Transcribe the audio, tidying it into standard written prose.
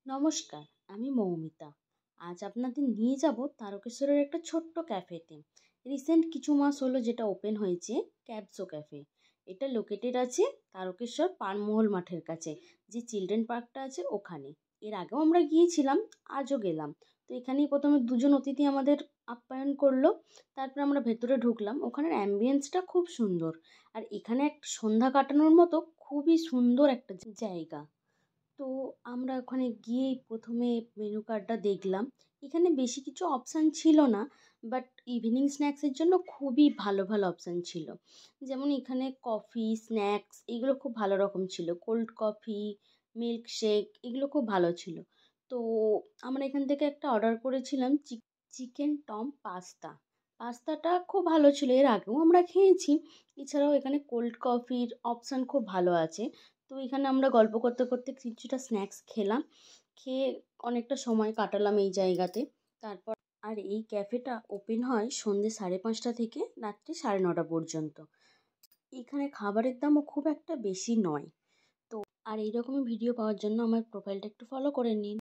নমস্কার, আমি মৌমিতা। আজ আপনাদের নিয়ে যাব তারকেশ্বরের একটা ছোট্ট ক্যাফেতে। রিসেন্ট কিছু মাস হলো যেটা ওপেন হয়েছে, ক্যাপসো ক্যাফে। এটা লোকেটেড আছে তারকেশ্বর পানমহল মাঠের কাছে, যে চিলড্রেন পার্কটা আছে ওখানে। এর আগেও আমরা গিয়েছিলাম, আজও গেলাম। তো এখানেই প্রথমে দুজন অতিথি আমাদের আপ্যায়ন করলো। তারপর আমরা ভেতরে ঢুকলাম। ওখানের অ্যাম্বিয়েন্সটা খুব সুন্দর। আর এখানে একটা সন্ধ্যা কাটানোর মতো খুবই সুন্দর একটা জায়গা। তো আমরা ওখানে গিয়েই প্রথমে মেনু কার্ডটা দেখলাম। এখানে বেশি কিছু অপশান ছিল না, বাট ইভিনিং স্ন্যাক্সের জন্য খুবই ভালো ভালো অপশান ছিল। যেমন এখানে কফি, স্ন্যাক্স এগুলো খুব ভালো রকম ছিল। কোল্ড কফি, মিল্কশেক এগুলো খুব ভালো ছিল। তো আমরা এখান থেকে একটা অর্ডার করেছিলাম চিকেন টম পাস্তা। পাস্তাটা খুব ভালো ছিল, এর আগেও আমরা খেয়েছি। এছাড়াও এখানে কোল্ড কফির অপশান খুব ভালো আছে। তো এখানে আমরা গল্প করতে করতে কিছুটা স্ন্যাক্স খেলাম, খেয়ে অনেকটা সময় কাটালাম এই জায়গাতে। তারপর আর এই ক্যাফেটা ওপেন হয় সন্ধ্যে 5:30 থেকে রাত্রি 9:30 পর্যন্ত। এখানে খাবারের দামও খুব একটা বেশি নয়। তো আর এইরকমই ভিডিও পাওয়ার জন্য আমার প্রোফাইলটা একটু ফলো করে নিন।